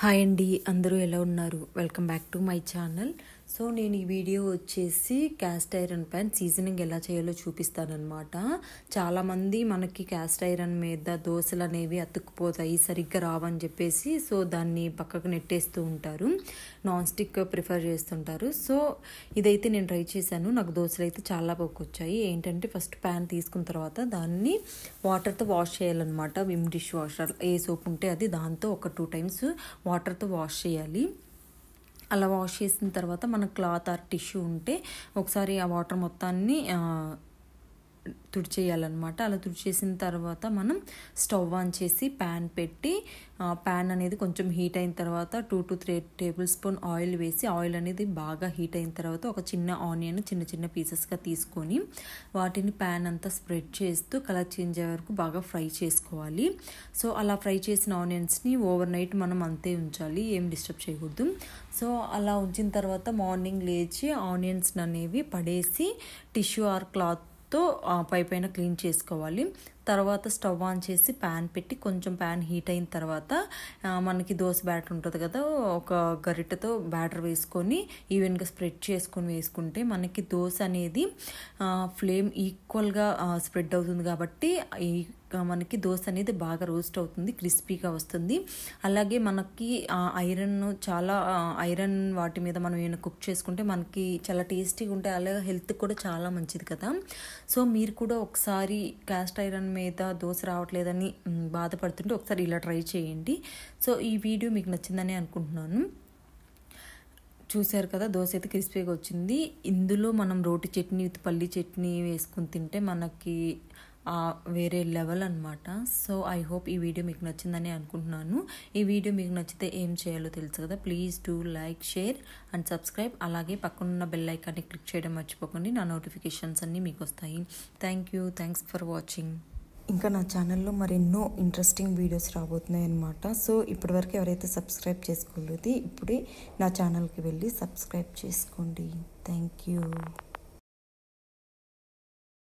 Hi అండి, అందరూ ఎలా ఉన్నారు? Welcome back to my channel. So నేను ఈ వీడియో వచ్చేసి క్యాస్ట్ ఐరన్ ప్యాన్ సీజనింగ్ ఎలా చేయాలో చూపిస్తానమాట. చాలామంది మనకి క్యాస్ట్ ఐరన్ మీద దోశలు అనేవి అతుక్కుపోతాయి, సరిగ్గా రావని చెప్పేసి సో దాన్ని పక్కకు నెట్టేస్తూ ఉంటారు, నాన్ స్టిక్ ప్రిఫర్ చేస్తుంటారు. సో ఇదైతే నేను ట్రై చేశాను, నాకు దోశలు అయితే చాలా బాగా వచ్చాయి. ఏంటంటే ఫస్ట్ ప్యాన్ తీసుకున్న తర్వాత దాన్ని వాటర్తో వాష్ చేయాలన్నమాట. విమ్ డిష్ వాషర్ ఏ సోప్ ఉంటే అది, దాంతో ఒక 2 times వాటర్తో వాష్ చేయాలి. అలా వాష్ చేసిన తర్వాత మన క్లాత్ ఆర్ టిష్యూ ఉంటే ఒకసారి ఆ వాటర్ మొత్తాన్ని తుడిచేయాలన్నమాట. అలా తుడిచేసిన తర్వాత మనం స్టవ్ ఆన్ చేసి ప్యాన్ పెట్టి, ప్యాన్ అనేది కొంచెం హీట్ అయిన తర్వాత 2 to 3 tablespoon ఆయిల్ వేసి, ఆయిల్ అనేది బాగా హీట్ అయిన తర్వాత ఒక చిన్న ఆనియన్ చిన్న చిన్న పీసెస్గా తీసుకొని వాటిని ప్యాన్ అంతా స్ప్రెడ్ చేస్తూ కలర్ చేంజ్ అయ్యే వరకు బాగా ఫ్రై చేసుకోవాలి. సో అలా ఫ్రై చేసిన ఆనియన్స్ని ఓవర్ నైట్ మనం అంతే ఉంచాలి, ఏం డిస్టర్బ్ చేయకూడదు. సో అలా ఉంచిన తర్వాత మార్నింగ్ లేచి ఆనియన్స్ అనేవి పడేసి టిష్యూ ఆర్ క్లాత్ పైన క్లీన్ చేసుకోవాలి. తర్వాత స్టవ్ ఆన్ చేసి ప్యాన్ పెట్టి కొంచెం ప్యాన్ హీట్ అయిన తర్వాత మనకి దోశ బ్యాటర్ ఉంటుంది కదా, ఒక గరిటెతో బ్యాటర్ వేసుకొని ఈవెన్గా స్ప్రెడ్ చేసుకొని వేసుకుంటే మనకి దోశ అనేది ఫ్లేమ్ ఈక్వల్గా స్ప్రెడ్ అవుతుంది కాబట్టి మనకి దోశ అనేది బాగా రోస్ట్ అవుతుంది, క్రిస్పీగా వస్తుంది. అలాగే మనకి ఐరన్ చాలా ఐరన్ వాటి మీద మనం ఏమైనా కుక్ చేసుకుంటే మనకి చాలా టేస్టీగా ఉంటాయి, అలాగే హెల్త్ కూడా చాలా మంచిది కదా. సో మీరు కూడా ఒకసారి క్యాస్ట్ ఐరన్ మీద దోశ రావట్లేదని బాధపడుతుంటే ఒకసారి ఇలా ట్రై చేయండి. సో ఈ వీడియో మీకు నచ్చిందని అనుకుంటున్నాను. చూశారు కదా, దోశ అయితే క్రిస్పీగా వచ్చింది. ఇందులో మనం రోటి చట్నీ విత్ పల్లి చట్నీ వేసుకుని తింటే మనకి వేరే లెవెల్ అనమాట. సో ఐ హోప్ ఈ వీడియో మీకు నచ్చిందని అనుకుంటున్నాను. ఈ వీడియో మీకు నచ్చితే ఏం చేయాలో తెలుసు కదా, please do like, share and subscribe. అలాగే పక్కనున్న బెల్ ఐకాన్ని క్లిక్ చేయడం మర్చిపోకండి, నా నోటిఫికేషన్స్ అన్నీ మీకు వస్తాయి. Thanks for watching. ఇంకా నా ఛానల్లో మరెన్నో ఇంట్రెస్టింగ్ వీడియోస్ రాబోతున్నాయి అన్నమాట. సో ఇప్పటివరకు ఎవరైతే సబ్స్క్రైబ్ చేసుకోలేదు, ఇప్పుడే నా ఛానల్కి వెళ్ళి సబ్స్క్రైబ్ చేసుకోండి. Thank you.